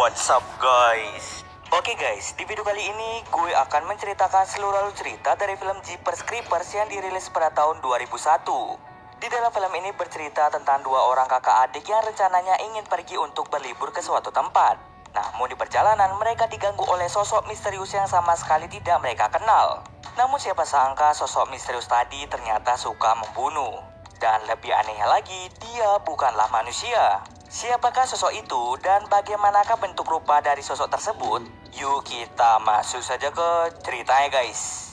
What's up guys? Oke guys, di video kali ini gue akan menceritakan seluruh alur cerita dari film Jeepers Creepers yang dirilis pada tahun 2001. Di dalam film ini bercerita tentang dua orang kakak adik yang rencananya ingin pergi untuk berlibur ke suatu tempat. Namun di perjalanan mereka diganggu oleh sosok misterius yang sama sekali tidak mereka kenal. Namun siapa sangka sosok misterius tadi ternyata suka membunuh. Dan lebih anehnya lagi, dia bukanlah manusia. Siapakah sosok itu dan bagaimanakah bentuk rupa dari sosok tersebut? Yuk kita masuk saja ke ceritanya guys.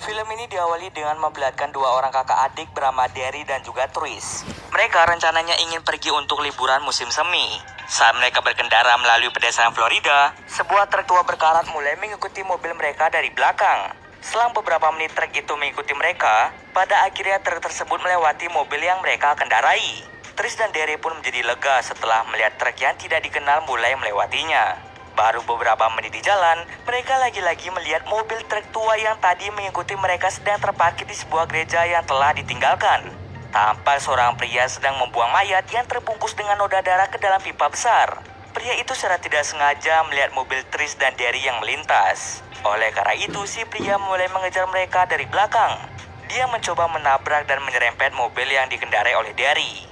Film ini diawali dengan memperlihatkan dua orang kakak adik bernama Derry dan juga Tris. Mereka rencananya ingin pergi untuk liburan musim semi. Saat mereka berkendara melalui pedesaan Florida, sebuah truk tua berkarat mulai mengikuti mobil mereka dari belakang. Selang beberapa menit truk itu mengikuti mereka, pada akhirnya truk tersebut melewati mobil yang mereka kendarai. Tris dan Derry pun menjadi lega setelah melihat truk yang tidak dikenal mulai melewatinya. Baru beberapa menit di jalan, mereka lagi-lagi melihat mobil truk tua yang tadi mengikuti mereka sedang terparkir di sebuah gereja yang telah ditinggalkan. Tampak seorang pria sedang membuang mayat yang terbungkus dengan noda darah ke dalam pipa besar. Pria itu secara tidak sengaja melihat mobil Tris dan Derry yang melintas. Oleh karena itu, si pria mulai mengejar mereka dari belakang. Dia mencoba menabrak dan menyerempet mobil yang dikendarai oleh Derry.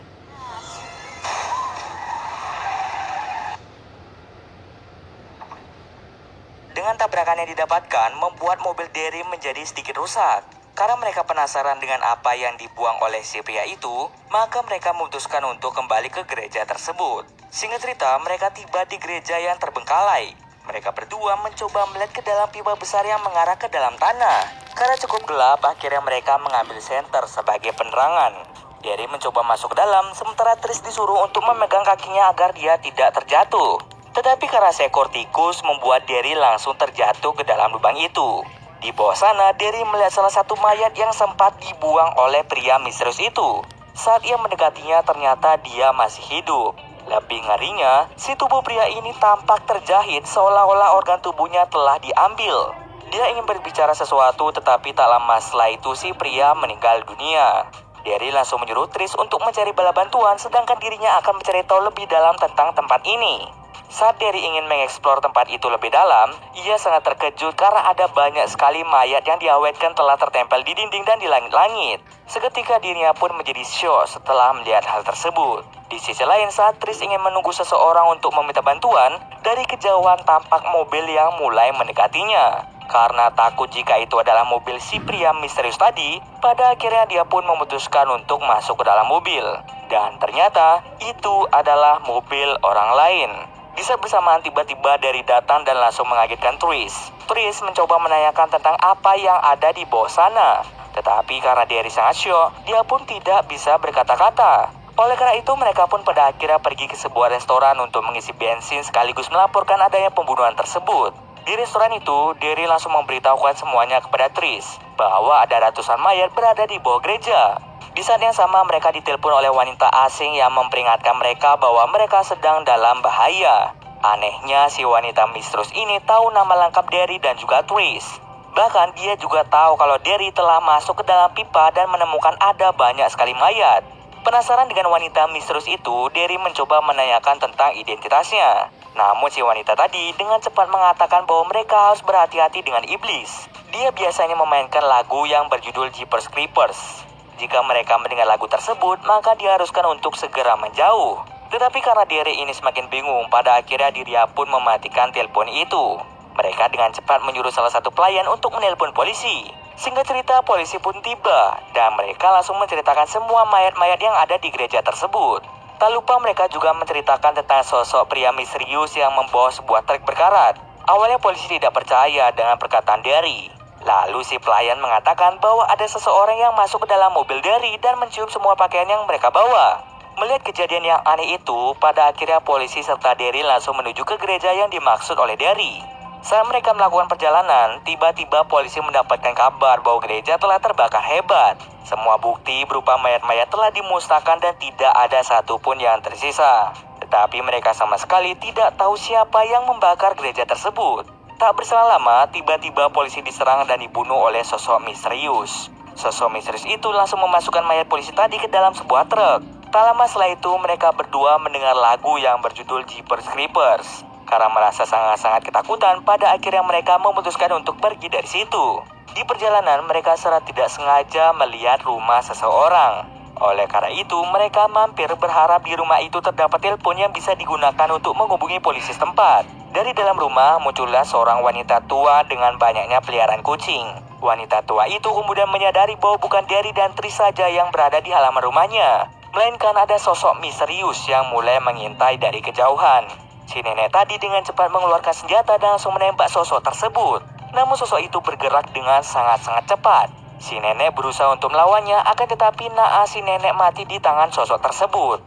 Dengan tabrakan yang didapatkan, membuat mobil Derry menjadi sedikit rusak. Karena mereka penasaran dengan apa yang dibuang oleh si pria itu, maka mereka memutuskan untuk kembali ke gereja tersebut. Singkat cerita, mereka tiba di gereja yang terbengkalai. Mereka berdua mencoba melihat ke dalam pipa besar yang mengarah ke dalam tanah. Karena cukup gelap, akhirnya mereka mengambil senter sebagai penerangan. Derry mencoba masuk ke dalam, sementara Tris disuruh untuk memegang kakinya agar dia tidak terjatuh. Tetapi karena seekor tikus membuat Derry langsung terjatuh ke dalam lubang itu. Di bawah sana, Derry melihat salah satu mayat yang sempat dibuang oleh pria misterius itu. Saat ia mendekatinya, ternyata dia masih hidup. Lebih ngerinya, si tubuh pria ini tampak terjahit seolah-olah organ tubuhnya telah diambil. Dia ingin berbicara sesuatu, tetapi tak lama setelah itu si pria meninggal dunia. Derry langsung menyuruh Tris untuk mencari bala bantuan, sedangkan dirinya akan mencari tahu lebih dalam tentang tempat ini. Saat Derry ingin mengeksplor tempat itu lebih dalam, ia sangat terkejut karena ada banyak sekali mayat yang diawetkan telah tertempel di dinding dan di langit-langit. Seketika dirinya pun menjadi syok setelah melihat hal tersebut. Di sisi lain, saat Tris ingin menunggu seseorang untuk meminta bantuan, dari kejauhan tampak mobil yang mulai mendekatinya. Karena takut jika itu adalah mobil si pria misterius tadi, pada akhirnya dia pun memutuskan untuk masuk ke dalam mobil. Dan ternyata itu adalah mobil orang lain. Di saat bersamaan tiba-tiba Derry datang dan langsung mengagetkan Tris. Tris mencoba menanyakan tentang apa yang ada di bawah sana. Tetapi karena Derry sangat syok, dia pun tidak bisa berkata-kata. Oleh karena itu mereka pun pada akhirnya pergi ke sebuah restoran untuk mengisi bensin sekaligus melaporkan adanya pembunuhan tersebut. Di restoran itu, Derry langsung memberitahukan semuanya kepada Tris bahwa ada ratusan mayat berada di bawah gereja. Di saat yang sama mereka ditelepon oleh wanita asing yang memperingatkan mereka bahwa mereka sedang dalam bahaya. Anehnya si wanita misterius ini tahu nama lengkap Derry dan juga Tris. Bahkan dia juga tahu kalau Derry telah masuk ke dalam pipa dan menemukan ada banyak sekali mayat. Penasaran dengan wanita misterius itu, Derry mencoba menanyakan tentang identitasnya. Namun si wanita tadi dengan cepat mengatakan bahwa mereka harus berhati-hati dengan iblis. Dia biasanya memainkan lagu yang berjudul Jeepers Creepers. Jika mereka mendengar lagu tersebut, maka diharuskan untuk segera menjauh. Tetapi karena Derry ini semakin bingung, pada akhirnya dirinya pun mematikan telepon itu. Mereka dengan cepat menyuruh salah satu pelayan untuk menelpon polisi. Singkat cerita, polisi pun tiba, dan mereka langsung menceritakan semua mayat-mayat yang ada di gereja tersebut. Tak lupa mereka juga menceritakan tentang sosok pria misterius yang membawa sebuah truk berkarat. Awalnya polisi tidak percaya dengan perkataan Derry. Lalu si pelayan mengatakan bahwa ada seseorang yang masuk ke dalam mobil Derry dan mencium semua pakaian yang mereka bawa. Melihat kejadian yang aneh itu, pada akhirnya polisi serta Derry langsung menuju ke gereja yang dimaksud oleh Derry. Saat mereka melakukan perjalanan, tiba-tiba polisi mendapatkan kabar bahwa gereja telah terbakar hebat. Semua bukti berupa mayat-mayat telah dimusnahkan dan tidak ada satupun yang tersisa. Tetapi mereka sama sekali tidak tahu siapa yang membakar gereja tersebut. Tak berselang lama, tiba-tiba polisi diserang dan dibunuh oleh sosok misterius. Sosok misterius itu langsung memasukkan mayat polisi tadi ke dalam sebuah truk. Tak lama setelah itu, mereka berdua mendengar lagu yang berjudul Jeepers Creepers. Karena merasa sangat-sangat ketakutan, pada akhirnya mereka memutuskan untuk pergi dari situ. Di perjalanan, mereka secara tidak sengaja melihat rumah seseorang. Oleh karena itu, mereka mampir berharap di rumah itu terdapat telepon yang bisa digunakan untuk menghubungi polisi setempat. Dari dalam rumah muncullah seorang wanita tua dengan banyaknya peliharaan kucing. Wanita tua itu kemudian menyadari bahwa bukan Derry dan Trish saja yang berada di halaman rumahnya, melainkan ada sosok misterius yang mulai mengintai dari kejauhan. Si nenek tadi dengan cepat mengeluarkan senjata dan langsung menembak sosok tersebut. Namun sosok itu bergerak dengan sangat-sangat cepat. Si nenek berusaha untuk melawannya, akan tetapi naas si nenek mati di tangan sosok tersebut.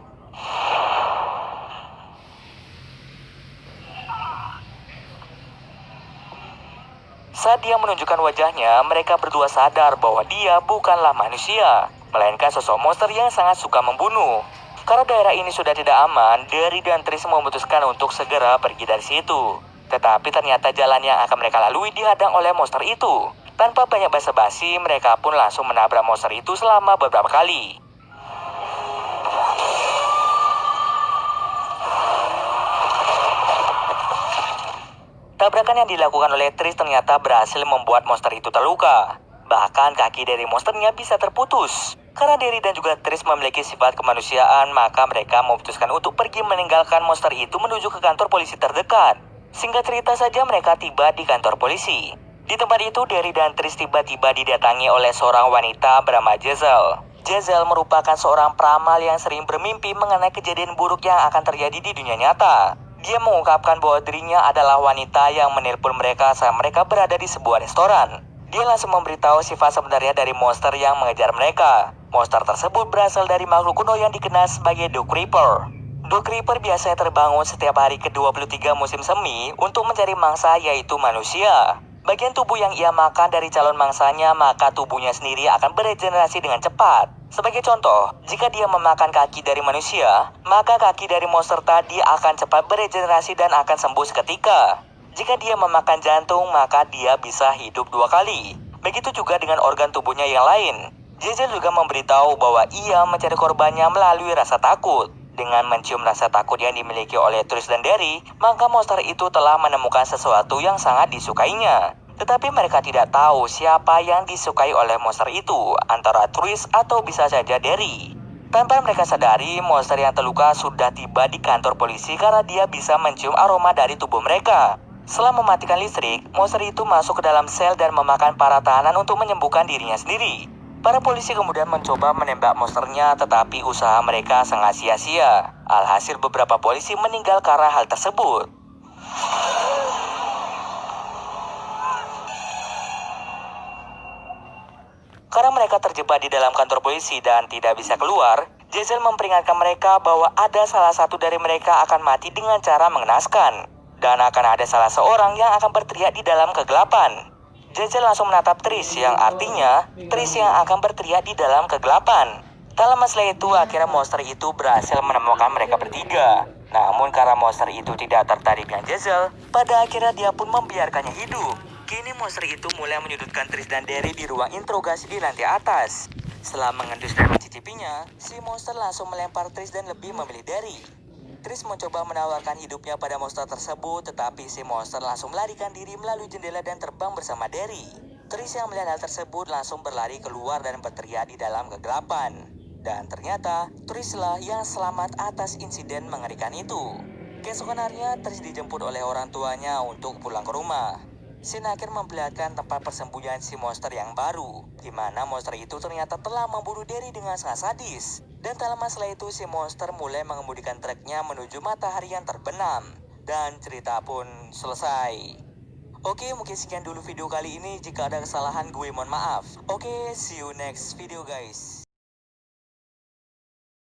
Saat dia menunjukkan wajahnya, mereka berdua sadar bahwa dia bukanlah manusia, melainkan sosok monster yang sangat suka membunuh. Karena daerah ini sudah tidak aman, Derry dan Trish memutuskan untuk segera pergi dari situ. Tetapi ternyata jalan yang akan mereka lalui dihadang oleh monster itu. Tanpa banyak basa-basi, mereka pun langsung menabrak monster itu selama beberapa kali. Tabrakan yang dilakukan oleh Trish ternyata berhasil membuat monster itu terluka. Bahkan kaki dari monsternya bisa terputus. Karena Derry dan juga Trish memiliki sifat kemanusiaan, maka mereka memutuskan untuk pergi meninggalkan monster itu menuju ke kantor polisi terdekat. Singkat cerita saja mereka tiba di kantor polisi. Di tempat itu, Derry dan Trish tiba-tiba didatangi oleh seorang wanita bernama Jezal. Jezal merupakan seorang peramal yang sering bermimpi mengenai kejadian buruk yang akan terjadi di dunia nyata. Dia mengungkapkan bahwa dirinya adalah wanita yang menelpon mereka saat mereka berada di sebuah restoran. Dia langsung memberitahu sifat sebenarnya dari monster yang mengejar mereka. Monster tersebut berasal dari makhluk kuno yang dikenal sebagai The Creeper. The Creeper biasanya terbangun setiap hari ke-23 musim semi untuk mencari mangsa, yaitu manusia. Bagian tubuh yang ia makan dari calon mangsanya, maka tubuhnya sendiri akan beregenerasi dengan cepat. Sebagai contoh, jika dia memakan kaki dari manusia, maka kaki dari monster tadi akan cepat beregenerasi dan akan sembuh seketika. Jika dia memakan jantung, maka dia bisa hidup 2 kali. Begitu juga dengan organ tubuhnya yang lain. Jezal juga memberitahu bahwa ia mencari korbannya melalui rasa takut. Dengan mencium rasa takut yang dimiliki oleh Trish dan Derry, maka monster itu telah menemukan sesuatu yang sangat disukainya. Tetapi mereka tidak tahu siapa yang disukai oleh monster itu, antara Trish atau bisa saja Derry. Tanpa mereka sadari, monster yang terluka sudah tiba di kantor polisi karena dia bisa mencium aroma dari tubuh mereka. Setelah mematikan listrik, monster itu masuk ke dalam sel dan memakan para tahanan untuk menyembuhkan dirinya sendiri. Para polisi kemudian mencoba menembak monsternya, tetapi usaha mereka sangat sia-sia. Alhasil beberapa polisi meninggal karena hal tersebut. Karena mereka terjebak di dalam kantor polisi dan tidak bisa keluar, Jezal memperingatkan mereka bahwa ada salah satu dari mereka akan mati dengan cara mengenaskan. Dan akan ada salah seorang yang akan berteriak di dalam kegelapan. Jezal langsung menatap Trish, yang artinya Trish yang akan berteriak di dalam kegelapan. Tak lama setelah itu, akhirnya monster itu berhasil menemukan mereka bertiga. Namun karena monster itu tidak tertarik dengan Jezal, pada akhirnya dia pun membiarkannya hidup. Kini monster itu mulai menyudutkan Trish dan Derry di ruang interogasi di lantai atas. Setelah mengendus dan mencicipinya, si monster langsung melempar Trish dan lebih memilih Derry. Trish mencoba menawarkan hidupnya pada monster tersebut, tetapi si monster langsung melarikan diri melalui jendela dan terbang bersama Derry. Trish yang melihat hal tersebut langsung berlari keluar dan berteriak di dalam kegelapan. Dan ternyata Trish lah yang selamat atas insiden mengerikan itu. Keesokan harinya, Trish dijemput oleh orang tuanya untuk pulang ke rumah. Scene akhir memperlihatkan tempat persembunyian si monster yang baru, di mana monster itu ternyata telah membunuh Derry dengan sangat sadis. Dan tak lama setelah itu, si monster mulai mengemudikan truknya menuju matahari yang terbenam. Dan cerita pun selesai. Oke, mungkin sekian dulu video kali ini. Jika ada kesalahan, gue mohon maaf. Oke, see you next video guys.